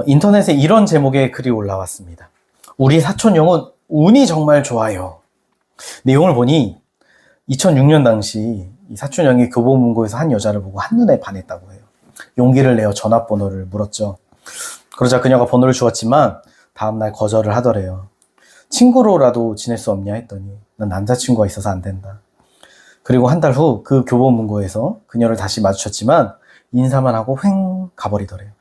인터넷에 이런 제목의 글이 올라왔습니다. 우리 사촌형은 운이 정말 좋아요. 내용을 보니 2006년 당시 이 사촌형이 교보문고에서 한 여자를 보고 한눈에 반했다고 해요. 용기를 내어 전화번호를 물었죠. 그러자 그녀가 번호를 주었지만 다음날 거절을 하더래요. 친구로라도 지낼 수 없냐 했더니 난 남자친구가 있어서 안 된다. 그리고 한 달 후 그 교보문고에서 그녀를 다시 마주쳤지만 인사만 하고 휑 가버리더래요.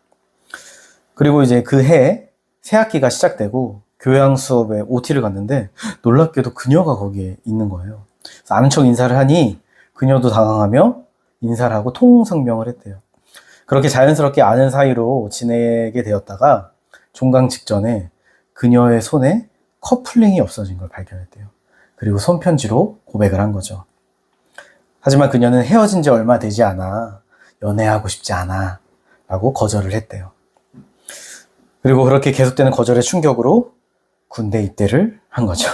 그리고 이제 그 해 새학기가 시작되고 교양 수업에 OT를 갔는데 놀랍게도 그녀가 거기에 있는 거예요. 그래서 아는 척 인사를 하니 그녀도 당황하며 인사를 하고 통성명을 했대요. 그렇게 자연스럽게 아는 사이로 지내게 되었다가 종강 직전에 그녀의 손에 커플링이 없어진 걸 발견했대요. 그리고 손편지로 고백을 한 거죠. 하지만 그녀는 헤어진 지 얼마 되지 않아 연애하고 싶지 않아 라고 거절을 했대요. 그리고 그렇게 계속되는 거절의 충격으로 군대 입대를 한 거죠.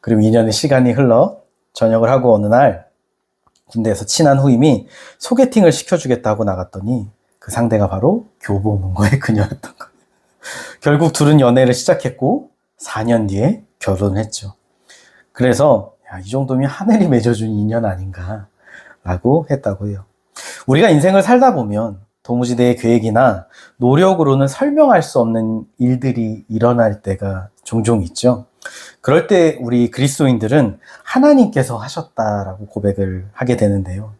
그리고 2년의 시간이 흘러 전역을 하고 어느 날 군대에서 친한 후임이 소개팅을 시켜주겠다고 나갔더니 그 상대가 바로 교보문고의 그녀였던 거예요. 결국 둘은 연애를 시작했고 4년 뒤에 결혼을 했죠. 그래서 이 정도면 하늘이 맺어준 인연 아닌가 라고 했다고 해요. 우리가 인생을 살다 보면 도무지 내 계획이나 노력으로는 설명할 수 없는 일들이 일어날 때가 종종 있죠. 그럴 때 우리 그리스도인들은 하나님께서 하셨다라고 고백을 하게 되는데요.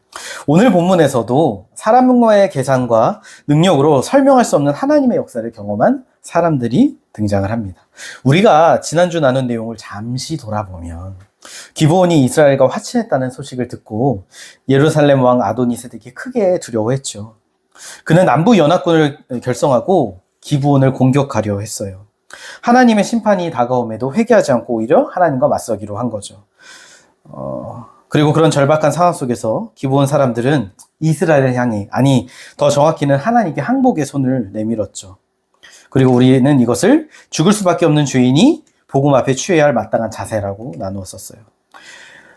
오늘 본문에서도 사람과의 계산과 능력으로 설명할 수 없는 하나님의 역사를 경험한 사람들이 등장을 합니다. 우리가 지난주 나눈 내용을 잠시 돌아보면 기브온이 이스라엘과 화친했다는 소식을 듣고 예루살렘 왕 아도니세덱이 크게 두려워했죠. 그는 남부 연합군을 결성하고 기브온을 공격하려 했어요. 하나님의 심판이 다가옴에도 회개하지 않고 오히려 하나님과 맞서기로 한 거죠. 그리고 그런 절박한 상황 속에서 기브온 사람들은 이스라엘을 향해, 아니 더 정확히는 하나님께 항복의 손을 내밀었죠. 그리고 우리는 이것을 죽을 수밖에 없는 죄인이 복음 앞에 취해야 할 마땅한 자세라고 나누었었어요.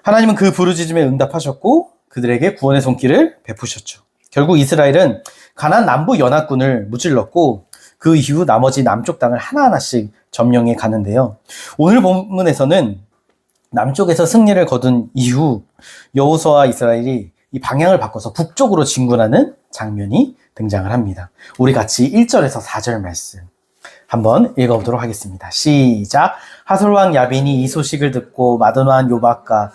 하나님은 그 부르짖음에 응답하셨고 그들에게 구원의 손길을 베푸셨죠. 결국 이스라엘은 가나안 남부 연합군을 무찔렀고 그 이후 나머지 남쪽 땅을 하나하나씩 점령해 가는데요. 오늘 본문에서는 남쪽에서 승리를 거둔 이후 여호수아와 이스라엘이 이 방향을 바꿔서 북쪽으로 진군하는 장면이 등장을 합니다. 우리 같이 1절에서 4절 말씀 한번 읽어보도록 하겠습니다. 시작! 하솔왕 야빈이 이 소식을 듣고 마드노한 요박과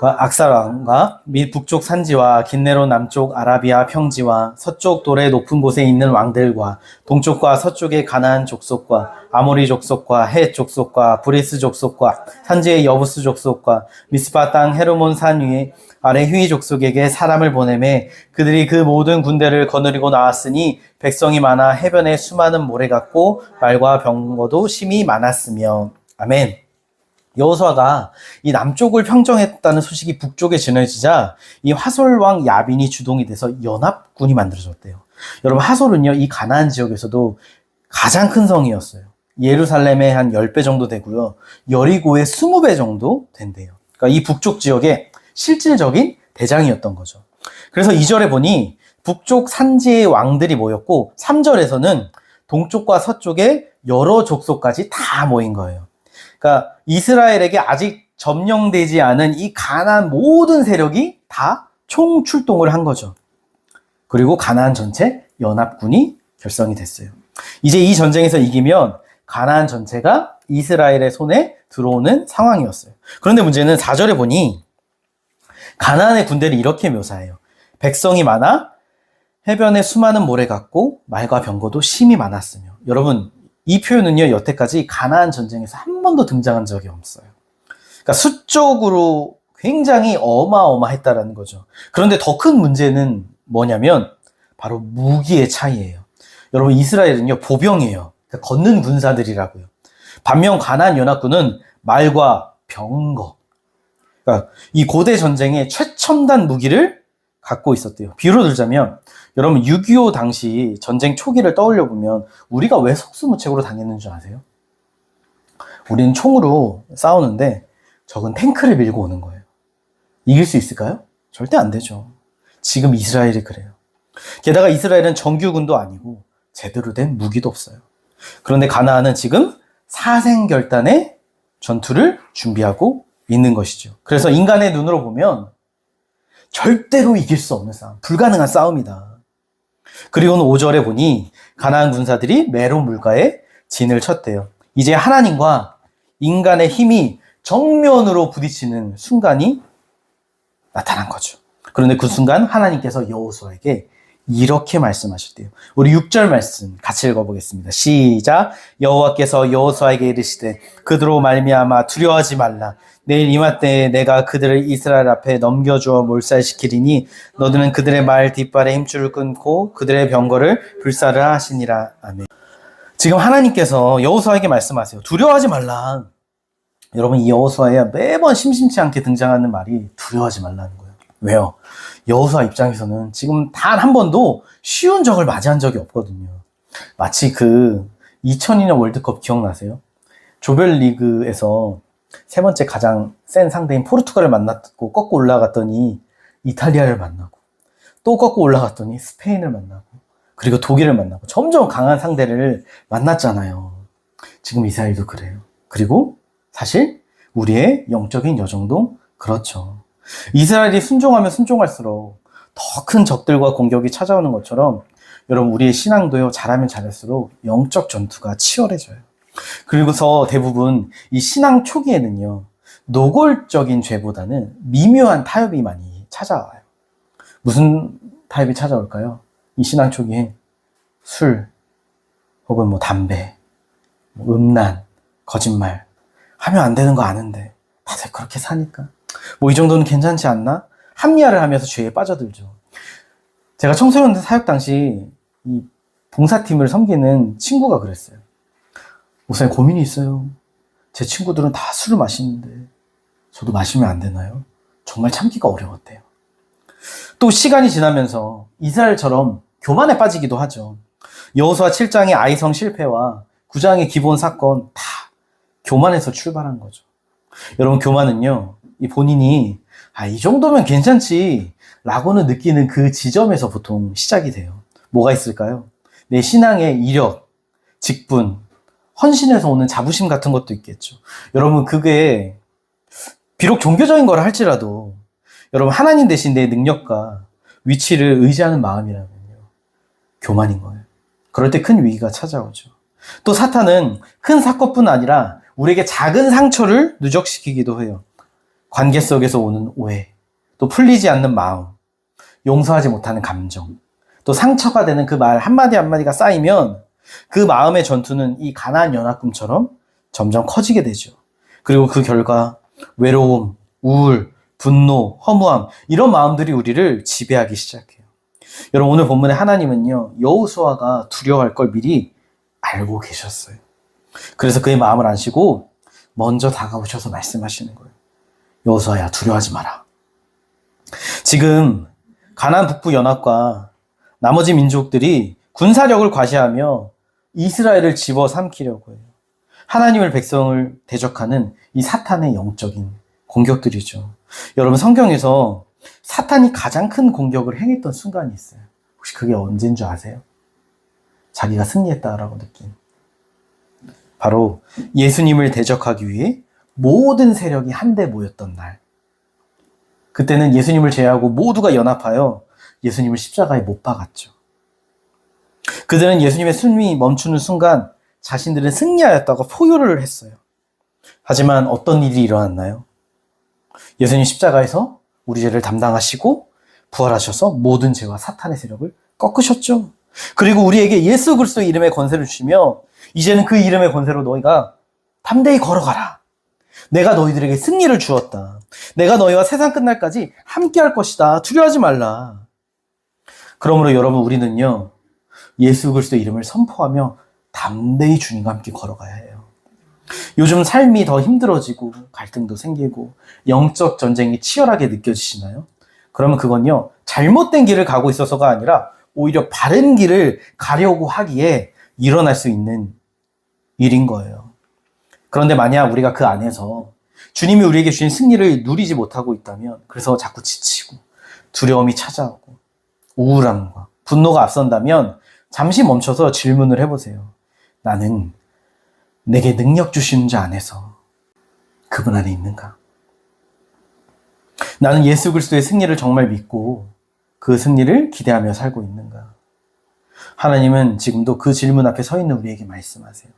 악사왕과 및 북쪽 산지와 긴네로 남쪽 아라비아 평지와 서쪽 돌의 높은 곳에 있는 왕들과 동쪽과 서쪽의 가나안 족속과 아모리 족속과 헷 족속과 브리스 족속과 산지의 여부스 족속과 미스파 땅 헤르몬 산 위에 아래 휘 족속에게 사람을 보내매 그들이 그 모든 군대를 거느리고 나왔으니 백성이 많아 해변에 수많은 모래 같고 말과 병거도 심히 많았으며. 아멘. 여호수아가 이 남쪽을 평정했다는 소식이 북쪽에 전해지자 이 하솔왕 야빈이 주동이 돼서 연합군이 만들어졌대요. 여러분, 하솔은요 이 가나안 지역에서도 가장 큰 성이었어요. 예루살렘의 한 10배 정도 되고요, 여리고의 20배 정도 된대요. 그러니까 이 북쪽 지역의 실질적인 대장이었던 거죠. 그래서 2절에 보니 북쪽 산지의 왕들이 모였고 3절에서는 동쪽과 서쪽의 여러 족속까지 다 모인 거예요. 그러니까 이스라엘에게 아직 점령되지 않은 이 가나안 모든 세력이 다 총출동을 한 거죠. 그리고 가나안 전체 연합군이 결성이 됐어요. 이제 이 전쟁에서 이기면 가나안 전체가 이스라엘의 손에 들어오는 상황이었어요. 그런데 문제는 4절에 보니 가나안의 군대를 이렇게 묘사해요. 백성이 많아 해변에 수많은 모래 같고 말과 병거도 심히 많았으며. 여러분, 이 표현은요 여태까지 가나안 전쟁에서 한 번도 등장한 적이 없어요. 그러니까 수적으로 굉장히 어마어마했다라는 거죠. 그런데 더 큰 문제는 뭐냐면 바로 무기의 차이예요. 여러분, 이스라엘은요 보병이에요. 그러니까 걷는 군사들이라고요. 반면 가나안 연합군은 말과 병거, 그러니까 이 고대 전쟁의 최첨단 무기를 갖고 있었대요. 비유로 들자면 여러분 6.25 당시 전쟁 초기를 떠올려 보면 우리가 왜 속수무책으로 당했는 줄 아세요? 우리는 총으로 싸우는데 적은 탱크를 밀고 오는 거예요. 이길 수 있을까요? 절대 안 되죠. 지금 이스라엘이 그래요. 게다가 이스라엘은 정규군도 아니고 제대로 된 무기도 없어요. 그런데 가나안은 지금 사생결단의 전투를 준비하고 있는 것이죠. 그래서 인간의 눈으로 보면 절대로 이길 수 없는 싸움, 불가능한 싸움이다. 그리고는 5절에 보니 가나안 군사들이 메론 물가에 진을 쳤대요. 이제 하나님과 인간의 힘이 정면으로 부딪히는 순간이 나타난 거죠. 그런데 그 순간 하나님께서 여호수아에게 이렇게 말씀하셨대요. 우리 6절 말씀 같이 읽어보겠습니다. 시작. 여호와께서 여호수아에게 이르시되 그들로 말미암아 두려워하지 말라. 내일 이맘때에 내가 그들을 이스라엘 앞에 넘겨주어 몰살시키리니 너희는 그들의 말 뒷발에 힘줄을 끊고 그들의 병거를 불사를 하시니라. 아멘. 지금 하나님께서 여호수아에게 말씀하세요. 두려워하지 말라. 여러분, 이 여호수아에 매번 심심치 않게 등장하는 말이 두려워하지 말라는 거예요. 왜요? 여호수아 입장에서는 지금 단 한 번도 쉬운 적을 맞이한 적이 없거든요. 마치 그 2002년 월드컵 기억나세요? 조별리그에서 세 번째 가장 센 상대인 포르투갈을 만났고 꺾고 올라갔더니 이탈리아를 만나고 또 꺾고 올라갔더니 스페인을 만나고 그리고 독일을 만나고 점점 강한 상대를 만났잖아요. 지금 이스라엘도 그래요. 그리고 사실 우리의 영적인 여정도 그렇죠. 이스라엘이 순종하면 순종할수록 더 큰 적들과 공격이 찾아오는 것처럼 여러분 우리의 신앙도요, 잘하면 잘할수록 영적 전투가 치열해져요. 그리고서 대부분 이 신앙 초기에는요, 노골적인 죄보다는 미묘한 타협이 많이 찾아와요. 무슨 타협이 찾아올까요? 이 신앙 초기에 술, 혹은 뭐 담배, 뭐 음란, 거짓말, 하면 안 되는 거 아는데 다들 그렇게 사니까 뭐 이 정도는 괜찮지 않나? 합리화를 하면서 죄에 빠져들죠. 제가 청소년 사역 당시 이 봉사팀을 섬기는 친구가 그랬어요. 목사님, 고민이 있어요. 제 친구들은 다 술을 마시는데 저도 마시면 안 되나요? 정말 참기가 어려웠대요. 또 시간이 지나면서 이스라엘처럼 교만에 빠지기도 하죠. 여호수아 7장의 아이성 실패와 9장의 기본 사건 다 교만에서 출발한 거죠. 여러분, 교만은요, 이 본인이 이 정도면 괜찮지 라고는 느끼는 그 지점에서 보통 시작이 돼요. 뭐가 있을까요? 내 신앙의 이력, 직분, 헌신에서 오는 자부심 같은 것도 있겠죠. 여러분, 그게 비록 종교적인 걸 할지라도 여러분, 하나님 대신 내 능력과 위치를 의지하는 마음이라면요, 교만인 거예요. 그럴 때 큰 위기가 찾아오죠. 또 사탄은 큰 사건뿐 아니라 우리에게 작은 상처를 누적시키기도 해요. 관계 속에서 오는 오해, 또 풀리지 않는 마음, 용서하지 못하는 감정, 또 상처가 되는 그 말 한마디 한마디가 쌓이면 그 마음의 전투는 이 가나안 연합군처럼 점점 커지게 되죠. 그리고 그 결과 외로움, 우울, 분노, 허무함, 이런 마음들이 우리를 지배하기 시작해요. 여러분, 오늘 본문에 하나님은요, 여호수아가 두려워할 걸 미리 알고 계셨어요. 그래서 그의 마음을 아시고 먼저 다가오셔서 말씀하시는 거예요. 여호수아야, 두려워하지 마라. 지금 가나안 북부 연합과 나머지 민족들이 군사력을 과시하며 이스라엘을 집어삼키려고 해요. 하나님을 백성을 대적하는 이 사탄의 영적인 공격들이죠. 여러분, 성경에서 사탄이 가장 큰 공격을 행했던 순간이 있어요. 혹시 그게 언제인 줄 아세요? 자기가 승리했다라고 느낀. 바로 예수님을 대적하기 위해 모든 세력이 한데 모였던 날. 그때는 예수님을 제외하고 모두가 연합하여 예수님을 십자가에 못 박았죠. 그들은 예수님의 숨이 멈추는 순간 자신들은 승리하였다고 포효를 했어요. 하지만 어떤 일이 일어났나요? 예수님 십자가에서 우리 죄를 담당하시고 부활하셔서 모든 죄와 사탄의 세력을 꺾으셨죠. 그리고 우리에게 예수 그리스도의 이름의 권세를 주시며 이제는 그 이름의 권세로 너희가 담대히 걸어가라. 내가 너희들에게 승리를 주었다. 내가 너희와 세상 끝날까지 함께할 것이다. 두려워하지 말라. 그러므로 여러분, 우리는요, 예수 그리스도의 이름을 선포하며 담대히 주님과 함께 걸어가야 해요. 요즘 삶이 더 힘들어지고 갈등도 생기고 영적 전쟁이 치열하게 느껴지시나요? 그러면 그건요, 잘못된 길을 가고 있어서가 아니라 오히려 바른 길을 가려고 하기에 일어날 수 있는 일인 거예요. 그런데 만약 우리가 그 안에서 주님이 우리에게 주신 승리를 누리지 못하고 있다면, 그래서 자꾸 지치고 두려움이 찾아오고 우울함과 분노가 앞선다면 잠시 멈춰서 질문을 해보세요. 나는 내게 능력 주시는 자 안에서 그분 안에 있는가? 나는 예수 그리스도의 승리를 정말 믿고 그 승리를 기대하며 살고 있는가? 하나님은 지금도 그 질문 앞에 서 있는 우리에게 말씀하세요.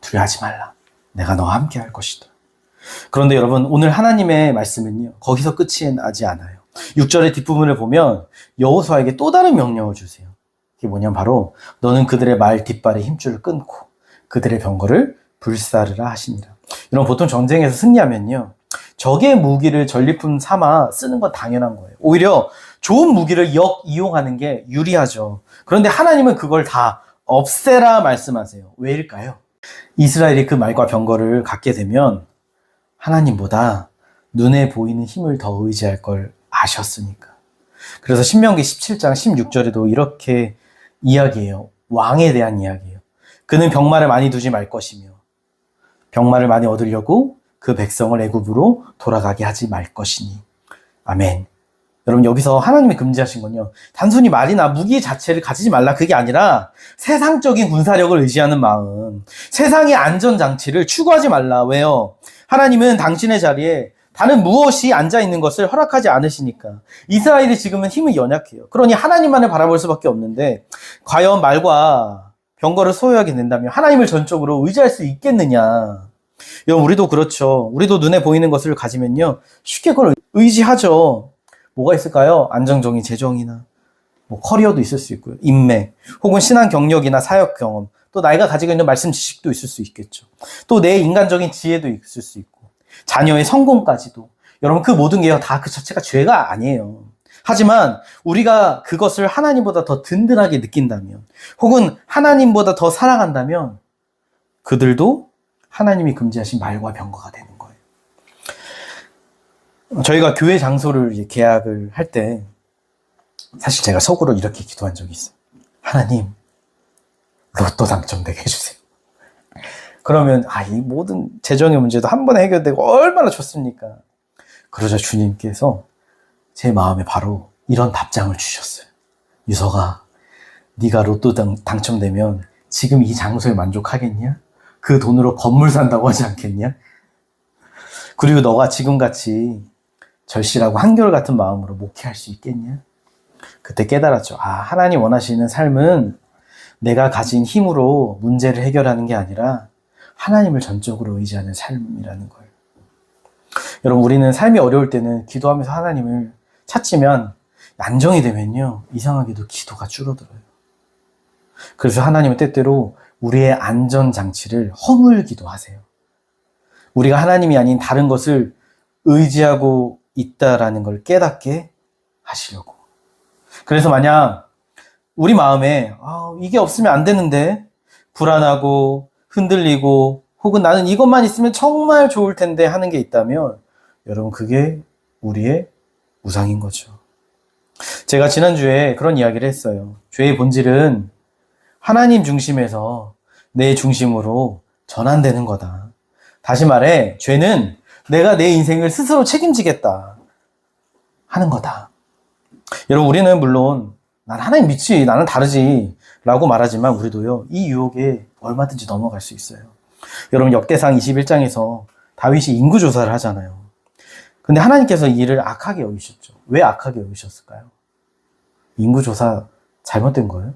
두려워하지 말라. 내가 너와 함께 할 것이다. 그런데 여러분, 오늘 하나님의 말씀은요, 거기서 끝이 나지 않아요. 6절의 뒷부분을 보면 여호수아에게 또 다른 명령을 주세요. 그게 뭐냐면 바로 너는 그들의 말 뒷발의 힘줄을 끊고 그들의 병거를 불사르라 하시니라. 여러분, 보통 전쟁에서 승리하면요, 적의 무기를 전리품 삼아 쓰는 건 당연한 거예요. 오히려 좋은 무기를 이용하는 게 유리하죠. 그런데 하나님은 그걸 다 없애라 말씀하세요. 왜일까요? 이스라엘이 그 말과 병거를 갖게 되면 하나님보다 눈에 보이는 힘을 더 의지할 걸 아셨으니까. 그래서 신명기 17장 16절에도 이렇게 이야기해요. 왕에 대한 이야기예요. 그는 병마를 많이 두지 말 것이며 병마를 많이 얻으려고 그 백성을 애굽으로 돌아가게 하지 말 것이니. 아멘. 여러분, 여기서 하나님이 금지하신 건요, 단순히 말이나 무기 자체를 가지지 말라 그게 아니라 세상적인 군사력을 의지하는 마음, 세상의 안전장치를 추구하지 말라. 왜요? 하나님은 당신의 자리에 다른 무엇이 앉아있는 것을 허락하지 않으시니까. 이스라엘이 지금은 힘이 연약해요. 그러니 하나님만을 바라볼 수밖에 없는데 과연 말과 병거를 소유하게 된다면 하나님을 전적으로 의지할 수 있겠느냐. 여러분, 우리도 그렇죠. 우리도 눈에 보이는 것을 가지면요, 쉽게 그걸 의지하죠. 뭐가 있을까요? 안정적인 재정이나 뭐 커리어도 있을 수 있고요. 인맥, 혹은 신앙 경력이나 사역 경험, 또 나이가 가지고 있는 말씀 지식도 있을 수 있겠죠. 또 내 인간적인 지혜도 있을 수 있고, 자녀의 성공까지도. 여러분, 그 모든 게 다 그 자체가 죄가 아니에요. 하지만 우리가 그것을 하나님보다 더 든든하게 느낀다면, 혹은 하나님보다 더 사랑한다면 그들도 하나님이 금지하신 말과 병거가 되는 거예요. 저희가 교회 장소를 계약을 할 때 사실 제가 속으로 이렇게 기도한 적이 있어요. 하나님, 로또 당첨되게 해주세요. 그러면 이 모든 재정의 문제도 한 번에 해결되고 얼마나 좋습니까? 그러자 주님께서 제 마음에 바로 이런 답장을 주셨어요. 유서가, 네가 로또 당첨되면 지금 이 장소에 만족하겠냐? 그 돈으로 건물 산다고 하지 않겠냐? 그리고 너가 지금같이 절실하고 한결같은 마음으로 목회할 수 있겠냐? 그때 깨달았죠. 하나님 원하시는 삶은 내가 가진 힘으로 문제를 해결하는 게 아니라 하나님을 전적으로 의지하는 삶이라는 걸. 여러분, 우리는 삶이 어려울 때는 기도하면서 하나님을 찾지만 안정이 되면요, 이상하게도 기도가 줄어들어요. 그래서 하나님은 때때로 우리의 안전장치를 허물기도 하세요. 우리가 하나님이 아닌 다른 것을 의지하고 있다라는 걸 깨닫게 하시려고. 그래서 만약 우리 마음에 이게 없으면 안 되는데, 불안하고 흔들리고 혹은 나는 이것만 있으면 정말 좋을 텐데 하는 게 있다면 여러분, 그게 우리의 우상인 거죠. 제가 지난주에 그런 이야기를 했어요. 죄의 본질은 하나님 중심에서 내 중심으로 전환되는 거다. 다시 말해, 죄는 내가 내 인생을 스스로 책임지겠다 하는 거다. 여러분, 우리는 물론 난 하나님 믿지, 나는 다르지 라고 말하지만 우리도요, 이 유혹에 얼마든지 넘어갈 수 있어요. 여러분, 역대상 21장에서 다윗이 인구조사를 하잖아요. 근데 하나님께서 이 일을 악하게 여기셨죠. 왜 악하게 여기셨을까요? 인구조사 잘못된 거예요?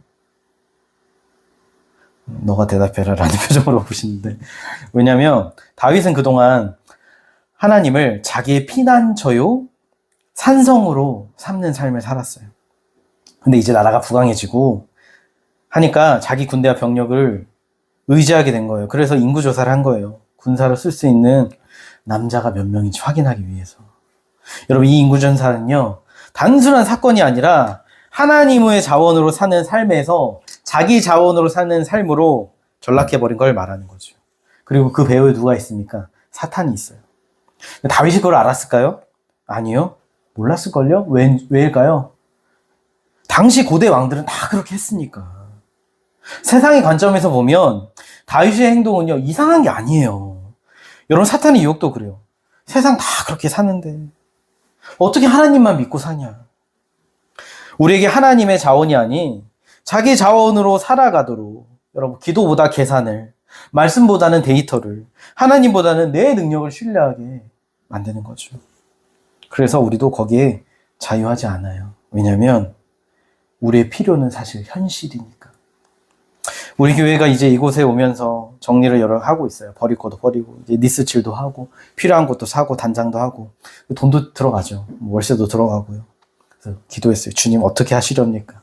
너가 대답해라 라는 표정으로 보시는데, 왜냐하면 다윗은 그동안 하나님을 자기의 피난처요 산성으로 삼는 삶을 살았어요. 근데 이제 나라가 부강해지고 하니까 자기 군대와 병력을 의지하게 된 거예요. 그래서 인구조사를 한 거예요. 군사로 쓸 수 있는 남자가 몇 명인지 확인하기 위해서. 여러분, 이 인구조사는요, 단순한 사건이 아니라 하나님의 자원으로 사는 삶에서 자기 자원으로 사는 삶으로 전락해버린 걸 말하는 거죠. 그리고 그 배후에 누가 있습니까? 사탄이 있어요. 다윗이 그걸 알았을까요? 아니요. 몰랐을걸요? 왜일까요? 당시 고대 왕들은 다 그렇게 했으니까. 세상의 관점에서 보면 다윗의 행동은요, 이상한 게 아니에요. 여러분, 사탄의 유혹도 그래요. 세상 다 그렇게 사는데 어떻게 하나님만 믿고 사냐? 우리에게 하나님의 자원이 아닌 자기 자원으로 살아가도록 여러분 기도보다 계산을, 말씀보다는 데이터를, 하나님보다는 내 능력을 신뢰하게 만드는 거죠. 그래서 우리도 거기에 자유하지 않아요. 왜냐하면 우리의 필요는 사실 현실이니까. 우리 교회가 이제 이곳에 오면서 정리를 여러 하고 있어요. 버릴 것도 버리고, 이제 니스칠도 하고, 필요한 것도 사고, 단장도 하고, 돈도 들어가죠. 월세도 들어가고요. 그래서 기도했어요. 주님 어떻게 하시렵니까?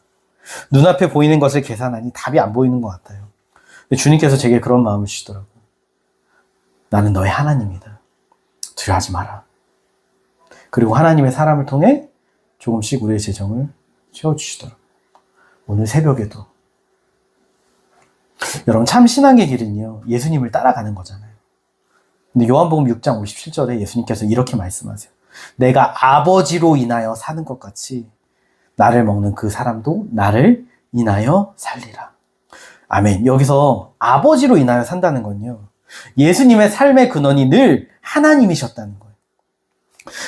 눈앞에 보이는 것을 계산하니 답이 안 보이는 것 같아요. 근데 주님께서 제게 그런 마음을 주시더라고요. 나는 너의 하나님이다. 두려워하지 마라. 그리고 하나님의 사람을 통해 조금씩 우리의 재정을 채워주시더라고요. 오늘 새벽에도 여러분, 참 신앙의 길은요, 예수님을 따라가는 거잖아요. 근데 요한복음 6장 57절에 예수님께서 이렇게 말씀하세요. 내가 아버지로 인하여 사는 것 같이 나를 먹는 그 사람도 나를 인하여 살리라. 아멘. 여기서 아버지로 인하여 산다는 건요, 예수님의 삶의 근원이 늘 하나님이셨다는 거예요.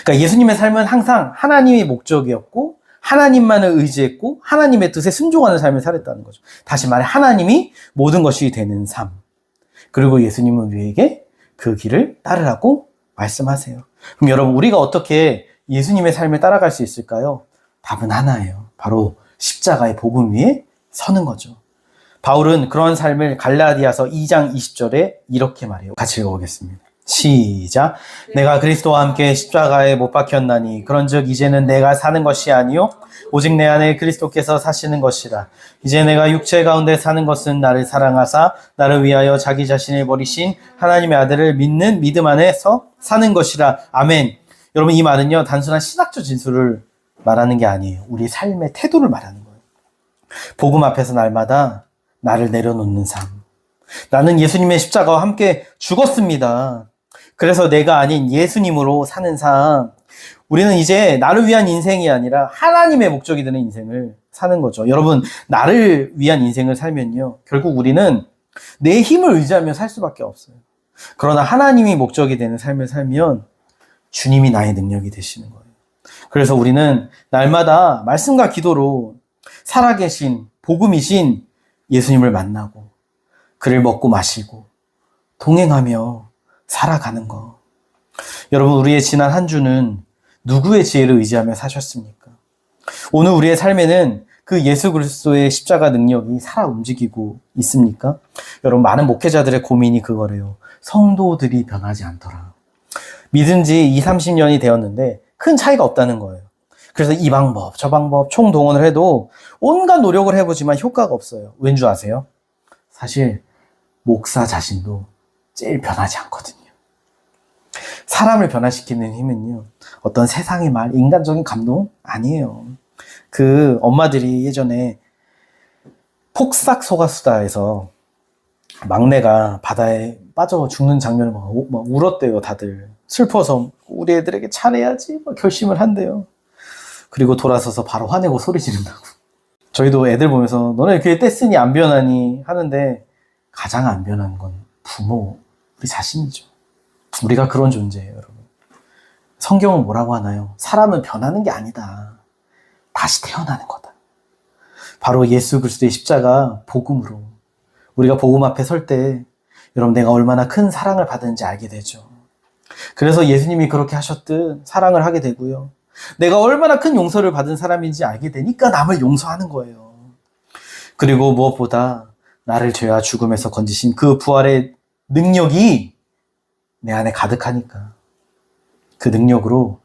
그러니까 예수님의 삶은 항상 하나님이 목적이었고, 하나님만을 의지했고, 하나님의 뜻에 순종하는 삶을 살았다는 거죠. 다시 말해 하나님이 모든 것이 되는 삶. 그리고 예수님은 우리에게 그 길을 따르라고 말씀하세요. 그럼 여러분, 우리가 어떻게 예수님의 삶을 따라갈 수 있을까요? 답은 하나예요. 바로 십자가의 복음 위에 서는 거죠. 바울은 그런 삶을 갈라디아서 2장 20절에 이렇게 말해요. 같이 읽어보겠습니다. 시작. 내가 그리스도와 함께 십자가에 못 박혔나니 그런즉 이제는 내가 사는 것이 아니요 오직 내 안에 그리스도께서 사시는 것이라. 이제 내가 육체 가운데 사는 것은 나를 사랑하사 나를 위하여 자기 자신을 버리신 하나님의 아들을 믿는 믿음 안에서 사는 것이라. 아멘. 여러분, 이 말은요, 단순한 신학적 진술을 말하는 게 아니에요. 우리 삶의 태도를 말하는 거예요. 복음 앞에서 날마다 나를 내려놓는 삶. 나는 예수님의 십자가와 함께 죽었습니다. 그래서 내가 아닌 예수님으로 사는 삶. 우리는 이제 나를 위한 인생이 아니라 하나님의 목적이 되는 인생을 사는 거죠. 여러분, 나를 위한 인생을 살면요, 결국 우리는 내 힘을 의지하며 살 수밖에 없어요. 그러나 하나님이 목적이 되는 삶을 살면 주님이 나의 능력이 되시는 거예요. 그래서 우리는 날마다 말씀과 기도로 살아계신 복음이신 예수님을 만나고 그를 먹고 마시고 동행하며 살아가는 거. 여러분, 우리의 지난 한 주는 누구의 지혜를 의지하며 사셨습니까? 오늘 우리의 삶에는 그 예수 그리스도의 십자가 능력이 살아 움직이고 있습니까? 여러분, 많은 목회자들의 고민이 그거래요. 성도들이 변하지 않더라. 믿은 지 20, 30년이 되었는데 큰 차이가 없다는 거예요. 그래서 이 방법, 저 방법 총동원을 해도 온갖 노력을 해보지만 효과가 없어요. 왠 줄 아세요? 사실 목사 자신도 제일 변하지 않거든요. 사람을 변화시키는 힘은요, 어떤 세상의 말, 인간적인 감동? 아니에요. 그 엄마들이 예전에 폭삭 속았수다에서 막내가 바다에 빠져 죽는 장면을 막 울었대요, 다들. 슬퍼서 우리 애들에게 잘해야지 막 결심을 한대요. 그리고 돌아서서 바로 화내고 소리 지른다고. 저희도 애들 보면서 너네 그게 뗐으니 안 변하니 하는데 가장 안 변한 건 부모, 우리 자신이죠. 우리가 그런 존재예요, 여러분. 성경은 뭐라고 하나요? 사람은 변하는 게 아니다. 다시 태어나는 거다. 바로 예수 그리스도의 십자가 복음으로 우리가 복음 앞에 설 때 여러분, 내가 얼마나 큰 사랑을 받았는지 알게 되죠. 그래서 예수님이 그렇게 하셨듯 사랑을 하게 되고요. 내가 얼마나 큰 용서를 받은 사람인지 알게 되니까 남을 용서하는 거예요. 그리고 무엇보다 나를 죄와 죽음에서 건지신 그 부활의 능력이 내 안에 가득하니까 그 능력으로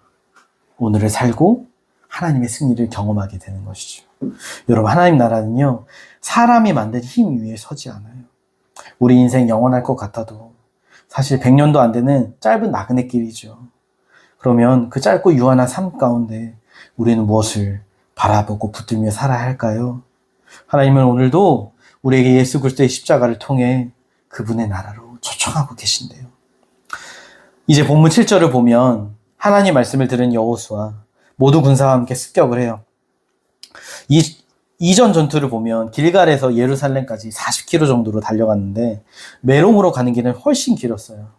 오늘을 살고 하나님의 승리를 경험하게 되는 것이죠. 여러분, 하나님 나라는요, 사람이 만든 힘 위에 서지 않아요. 우리 인생 영원할 것 같아도 사실 100년도 안 되는 짧은 나그네 길이죠. 그러면 그 짧고 유한한 삶 가운데 우리는 무엇을 바라보고 붙들며 살아야 할까요? 하나님은 오늘도 우리에게 예수 그리스도의 십자가를 통해 그분의 나라로 초청하고 계신대요. 이제 본문 7절을 보면 하나님 말씀을 들은 여호수아 모두 군사와 함께 습격을 해요. 이전 전투를 보면 길갈에서 예루살렘까지 40km 정도로 달려갔는데 메롱으로 가는 길은 훨씬 길었어요.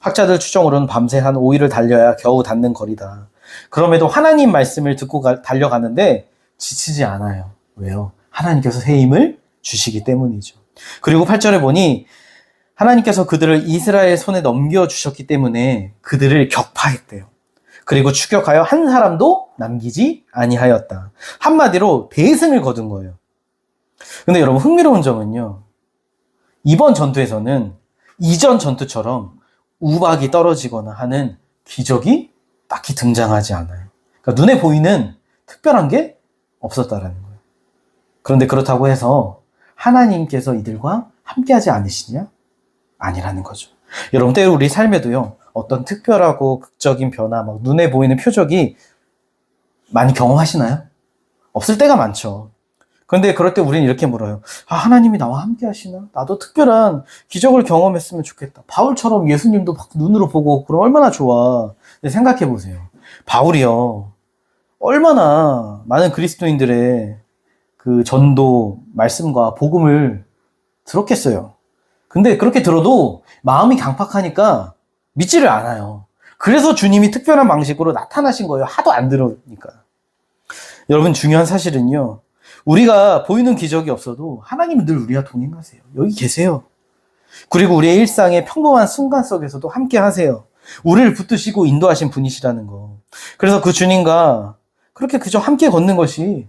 학자들 추정으로는 밤새 한 5일을 달려야 겨우 닿는 거리다. 그럼에도 하나님 말씀을 듣고 달려가는데 지치지 않아요. 왜요? 하나님께서 새 힘을 주시기 때문이죠. 그리고 8절에 보니 하나님께서 그들을 이스라엘 손에 넘겨주셨기 때문에 그들을 격파했대요. 그리고 추격하여 한 사람도 남기지 아니하였다. 한마디로 대승을 거둔 거예요. 근데 여러분 흥미로운 점은요. 이번 전투에서는 이전 전투처럼 우박이 떨어지거나 하는 기적이 딱히 등장하지 않아요. 그러니까 눈에 보이는 특별한 게 없었다라는 거예요. 그런데 그렇다고 해서 하나님께서 이들과 함께하지 않으시냐? 아니라는 거죠. 여러분 때로 우리 삶에도요. 어떤 특별하고 극적인 변화, 막 눈에 보이는 표적이 많이 경험하시나요? 없을 때가 많죠. 그런데 그럴 때 우리는 이렇게 물어요. 아, 하나님이 나와 함께 하시나? 나도 특별한 기적을 경험했으면 좋겠다. 바울처럼 예수님도 막 눈으로 보고 그럼 얼마나 좋아. 근데 생각해 보세요. 바울이요. 얼마나 많은 그리스도인들의 그 전도, 말씀과 복음을 들었겠어요. 근데 그렇게 들어도 마음이 강팍하니까 믿지를 않아요. 그래서 주님이 특별한 방식으로 나타나신 거예요. 하도 안 들으니까. 여러분 중요한 사실은요. 우리가 보이는 기적이 없어도 하나님은 늘 우리와 동행하세요. 여기 계세요. 그리고 우리의 일상의 평범한 순간 속에서도 함께 하세요. 우리를 붙드시고 인도하신 분이시라는 거. 그래서 그 주님과 그렇게 그저 함께 걷는 것이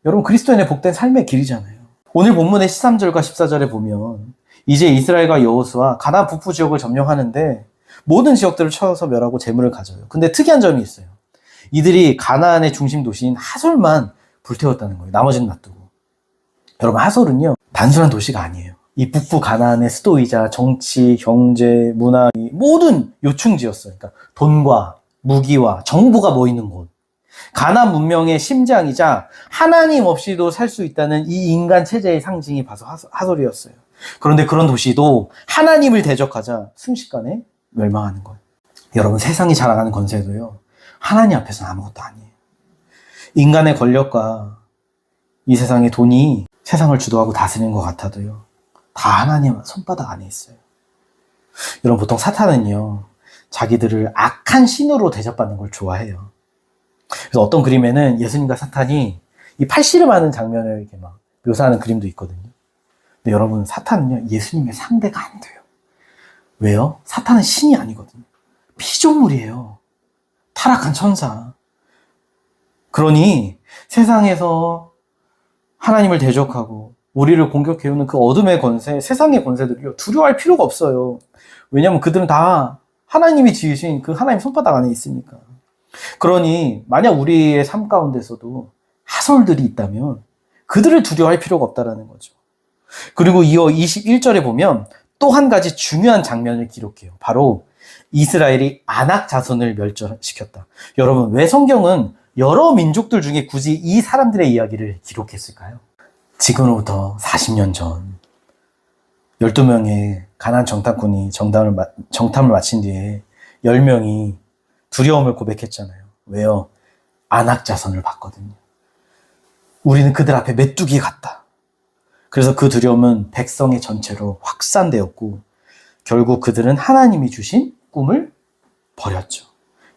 여러분 그리스도인의 복된 삶의 길이잖아요. 오늘 본문의 13절과 14절에 보면 이제 이스라엘과 여호수아 가나안 북부 지역을 점령하는데 모든 지역들을 쳐서 멸하고 재물을 가져요. 근데 특이한 점이 있어요. 이들이 가나안의 중심 도시인 하솔만 불태웠다는 거예요. 나머지는 놔두고. 여러분 하솔은요. 단순한 도시가 아니에요. 이 북부 가나안의 수도이자 정치, 경제, 문화 모든 요충지였어요. 그러니까 돈과 무기와 정보가 모이는 곳. 가나안 문명의 심장이자 하나님 없이도 살 수 있다는 이 인간 체제의 상징이 바로 하솔이었어요. 그런데 그런 도시도 하나님을 대적하자 순식간에 멸망하는 거예요. 여러분 세상이 자랑하는 권세도요. 하나님 앞에서는 아무것도 아니에요. 인간의 권력과 이 세상의 돈이 세상을 주도하고 다스리는 것 같아도요. 다 하나님 손바닥 안에 있어요. 여러분 보통 사탄은요. 자기들을 악한 신으로 대접받는 걸 좋아해요. 그래서 어떤 그림에는 예수님과 사탄이 이 팔씨름하는 장면을 이렇게 막 묘사하는 그림도 있거든요. 근데 여러분 사탄은요. 예수님의 상대가 안 돼요. 왜요? 사탄은 신이 아니거든요. 피조물이에요. 타락한 천사. 그러니 세상에서 하나님을 대적하고 우리를 공격해오는 그 어둠의 권세, 세상의 권세들을요. 두려워할 필요가 없어요. 왜냐하면 그들은 다 하나님이 지으신 그 하나님 손바닥 안에 있으니까. 그러니 만약 우리의 삶 가운데서도 하솔들이 있다면 그들을 두려워할 필요가 없다는 거죠. 그리고 이어 21절에 보면 또 한 가지 중요한 장면을 기록해요. 바로 이스라엘이 아낙 자손을 멸절시켰다. 여러분 왜 성경은 여러 민족들 중에 굳이 이 사람들의 이야기를 기록했을까요? 지금으로부터 40년 전 12명의 가나안 정탐꾼이 정탐을 마친 뒤에 10명이 두려움을 고백했잖아요. 왜요? 아낙 자손을 봤거든요. 우리는 그들 앞에 메뚜기 같다. 그래서 그 두려움은 백성의 전체로 확산되었고 결국 그들은 하나님이 주신 꿈을 버렸죠.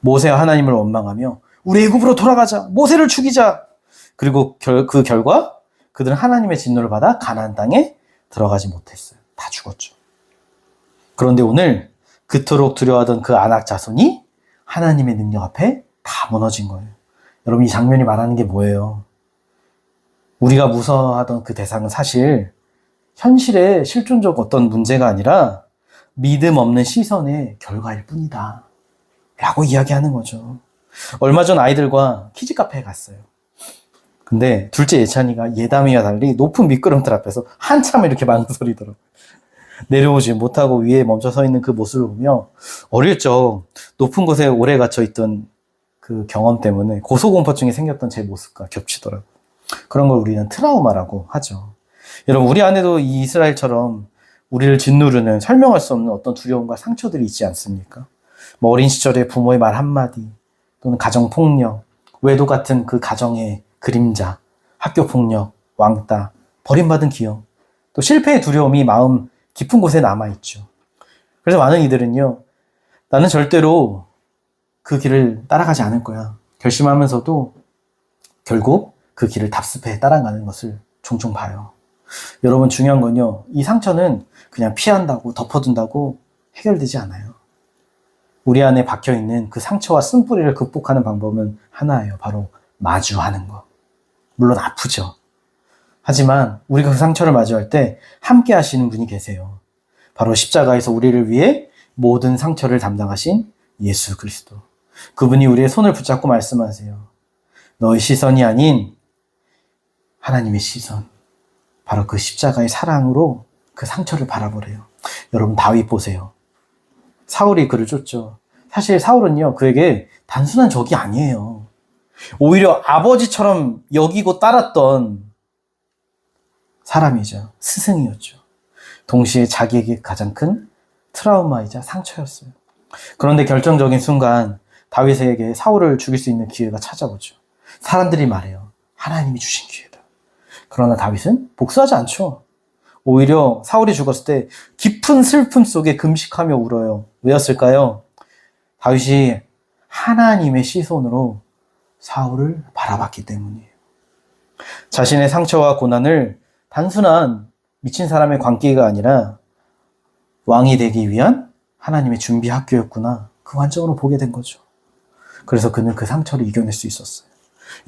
모세와 하나님을 원망하며 우리 애굽으로 돌아가자. 모세를 죽이자. 그리고 그 결과 그들은 하나님의 진노를 받아 가나안 땅에 들어가지 못했어요. 다 죽었죠. 그런데 오늘 그토록 두려워하던 그 아낙 자손이 하나님의 능력 앞에 다 무너진 거예요. 여러분 이 장면이 말하는 게 뭐예요? 우리가 무서워하던 그 대상은 사실 현실의 실존적 어떤 문제가 아니라 믿음 없는 시선의 결과일 뿐이다. 라고 이야기하는 거죠. 얼마 전 아이들과 키즈 카페에 갔어요. 근데 둘째 예찬이가 예담이와 달리 높은 미끄럼틀 앞에서 한참 이렇게 망설이더라고요. 내려오지 못하고 위에 멈춰 서 있는 그 모습을 보며 어릴 적 높은 곳에 오래 갇혀 있던 그 경험 때문에 고소공포증이 생겼던 제 모습과 겹치더라고요. 그런 걸 우리는 트라우마라고 하죠. 여러분 우리 안에도 이 이스라엘처럼 우리를 짓누르는 설명할 수 없는 어떤 두려움과 상처들이 있지 않습니까? 뭐 어린 시절에 부모의 말 한마디 또는 가정폭력, 외도 같은 그 가정의 그림자, 학교폭력, 왕따, 버림받은 기억, 또 실패의 두려움이 마음 깊은 곳에 남아있죠. 그래서 많은 이들은요, 나는 절대로 그 길을 따라가지 않을 거야. 결심하면서도 결국 그 길을 답습해 따라가는 것을 종종 봐요. 여러분, 중요한 건요, 이 상처는 그냥 피한다고 덮어둔다고 해결되지 않아요. 우리 안에 박혀있는 그 상처와 쓴뿌리를 극복하는 방법은 하나예요. 바로 마주하는 거. 물론 아프죠. 하지만 우리가 그 상처를 마주할 때 함께 하시는 분이 계세요. 바로 십자가에서 우리를 위해 모든 상처를 담당하신 예수 그리스도. 그분이 우리의 손을 붙잡고 말씀하세요. 너의 시선이 아닌 하나님의 시선. 바로 그 십자가의 사랑으로 그 상처를 바라보래요. 여러분, 다윗 보세요. 사울이 그를 쫓죠. 사실 사울은요, 그에게 단순한 적이 아니에요. 오히려 아버지처럼 여기고 따랐던 사람이죠. 스승이었죠. 동시에 자기에게 가장 큰 트라우마이자 상처였어요. 그런데 결정적인 순간 다윗에게 사울을 죽일 수 있는 기회가 찾아오죠. 사람들이 말해요. 하나님이 주신 기회다. 그러나 다윗은 복수하지 않죠. 오히려 사울이 죽었을 때 깊은 슬픔 속에 금식하며 울어요. 왜였을까요? 다윗이 하나님의 시선으로 사울을 바라봤기 때문이에요. 자신의 상처와 고난을 단순한 미친 사람의 관계가 아니라 왕이 되기 위한 하나님의 준비 학교였구나. 그 관점으로 보게 된 거죠. 그래서 그는 그 상처를 이겨낼 수 있었어요.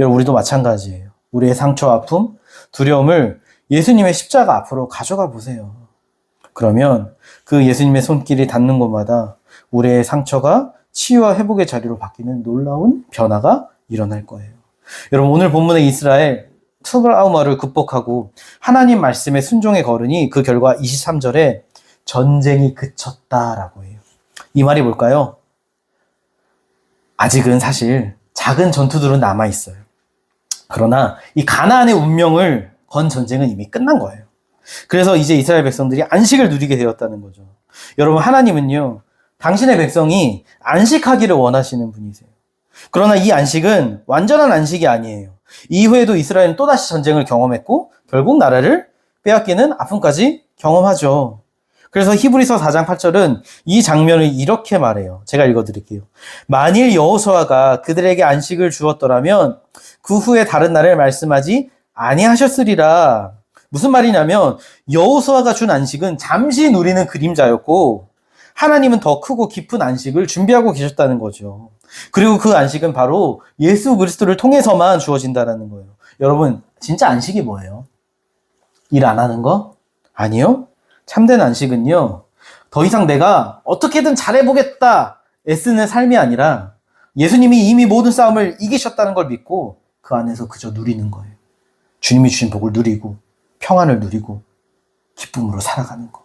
여러분, 우리도 마찬가지예요. 우리의 상처, 아픔, 두려움을 예수님의 십자가 앞으로 가져가 보세요. 그러면 그 예수님의 손길이 닿는 곳마다 우리의 상처가 치유와 회복의 자리로 바뀌는 놀라운 변화가 일어날 거예요. 여러분, 오늘 본문의 이스라엘 트라우마를 극복하고 하나님 말씀에 순종의 걸으니 그 결과 23절에 전쟁이 그쳤다라고 해요. 이 말이 뭘까요? 아직은 사실 작은 전투들은 남아있어요. 그러나 이 가나안의 운명을 건 전쟁은 이미 끝난 거예요. 그래서 이제 이스라엘 백성들이 안식을 누리게 되었다는 거죠. 여러분, 하나님은요, 당신의 백성이 안식하기를 원하시는 분이세요. 그러나 이 안식은 완전한 안식이 아니에요. 이후에도 이스라엘은 또다시 전쟁을 경험했고 결국 나라를 빼앗기는 아픔까지 경험하죠. 그래서 히브리서 4장 8절은 이 장면을 이렇게 말해요. 제가 읽어드릴게요. 만일 여호수아가 그들에게 안식을 주었더라면 그 후에 다른 날을 말씀하지 아니하셨으리라. 무슨 말이냐면 여호수아가 준 안식은 잠시 누리는 그림자였고 하나님은 더 크고 깊은 안식을 준비하고 계셨다는 거죠. 그리고 그 안식은 바로 예수 그리스도를 통해서만 주어진다는 거예요. 여러분, 진짜 안식이 뭐예요? 일 안 하는 거? 아니요. 참된 안식은요, 더 이상 내가 어떻게든 잘해보겠다 애쓰는 삶이 아니라 예수님이 이미 모든 싸움을 이기셨다는 걸 믿고 그 안에서 그저 누리는 거예요. 주님이 주신 복을 누리고 평안을 누리고 기쁨으로 살아가는 거.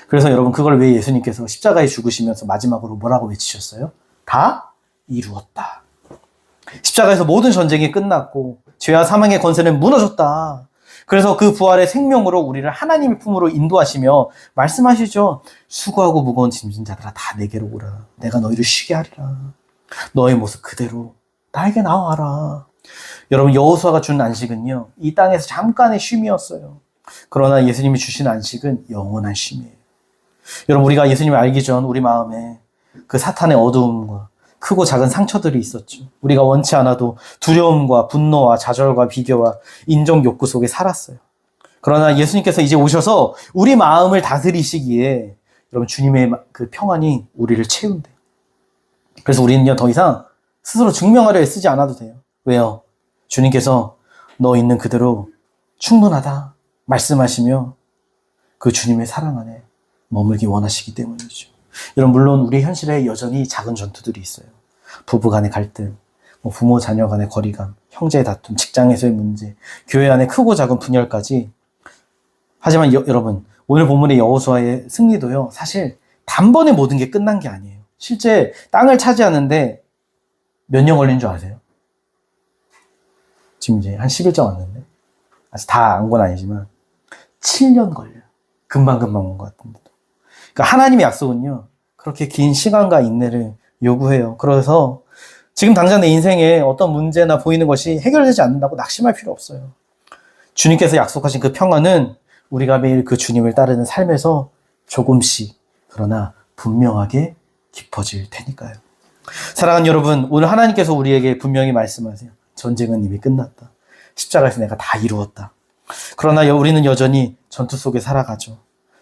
그래서 여러분, 그걸 왜 예수님께서 십자가에 죽으시면서 마지막으로 뭐라고 외치셨어요? 다 이루었다. 십자가에서 모든 전쟁이 끝났고 죄와 사망의 권세는 무너졌다. 그래서 그 부활의 생명으로 우리를 하나님의 품으로 인도하시며 말씀하시죠. 수고하고 무거운 짐진 자들아 다 내게로 오라. 내가 너희를 쉬게 하리라. 너의 모습 그대로 나에게 나와라. 여러분, 여호수아가 준 안식은요, 이 땅에서 잠깐의 쉼이었어요. 그러나 예수님이 주신 안식은 영원한 쉼이에요. 여러분, 우리가 예수님을 알기 전 우리 마음에 그 사탄의 어두움과 크고 작은 상처들이 있었죠. 우리가 원치 않아도 두려움과 분노와 좌절과 비교와 인정 욕구 속에 살았어요. 그러나 예수님께서 이제 오셔서 우리 마음을 다스리시기에 여러분, 주님의 그 평안이 우리를 채운대요. 그래서 우리는요, 더 이상 스스로 증명하려 애쓰지 않아도 돼요. 왜요? 주님께서 너 있는 그대로 충분하다 말씀하시며 그 주님의 사랑 안에 머물기 원하시기 때문이죠. 여러분, 물론 우리 현실에 여전히 작은 전투들이 있어요. 부부 간의 갈등, 부모 자녀 간의 거리감, 형제의 다툼, 직장에서의 문제, 교회 안의 크고 작은 분열까지. 하지만 여러분, 오늘 본문의 여호수아의 승리도요, 사실 단번에 모든 게 끝난 게 아니에요. 실제 땅을 차지하는데 몇 년 걸린 줄 아세요? 지금 이제 한 10일째 왔는데 아직 다 안 건 아니지만 7년 걸려요. 금방금방 온 것 같은데. 그러니까 하나님의 약속은요, 그렇게 긴 시간과 인내를 요구해요. 그래서 지금 당장 내 인생에 어떤 문제나 보이는 것이 해결되지 않는다고 낙심할 필요 없어요. 주님께서 약속하신 그 평안은 우리가 매일 그 주님을 따르는 삶에서 조금씩, 그러나 분명하게 깊어질 테니까요. 사랑하는 여러분, 오늘 하나님께서 우리에게 분명히 말씀하세요. 전쟁은 이미 끝났다. 십자가에서 내가 다 이루었다. 그러나 우리는 여전히 전투 속에 살아가죠.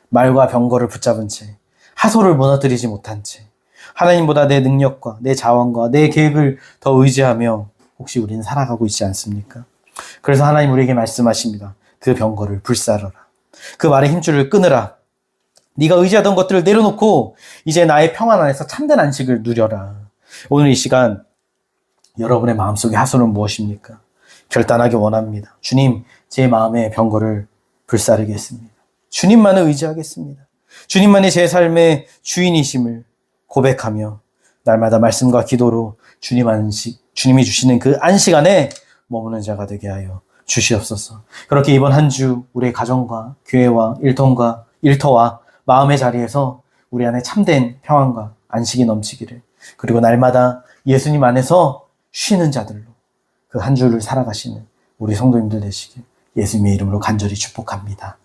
말과 병거를 붙잡은 채, 하소를 무너뜨리지 못한 채, 하나님보다 내 능력과 내 자원과 내 계획을 더 의지하며 혹시 우리는 살아가고 있지 않습니까? 그래서 하나님 우리에게 말씀하십니다. 그 병거를 불사르라. 그 말의 힘줄을 끊으라. 네가 의지하던 것들을 내려놓고 이제 나의 평안 안에서 참된 안식을 누려라. 오늘 이 시간 여러분의 마음속의 하소는 무엇입니까? 결단하기 원합니다. 주님, 제 마음의 병거를 불사르겠습니다. 주님만을 의지하겠습니다. 주님만이 제 삶의 주인이심을 고백하며 날마다 말씀과 기도로 주님이 주시는 그 안식 안에 머무는 자가 되게 하여 주시옵소서. 그렇게 이번 한 주 우리의 가정과 교회와 일터와 마음의 자리에서 우리 안에 참된 평안과 안식이 넘치기를, 그리고 날마다 예수님 안에서 쉬는 자들로 그 한 주를 살아가시는 우리 성도님들 되시길 예수님의 이름으로 간절히 축복합니다.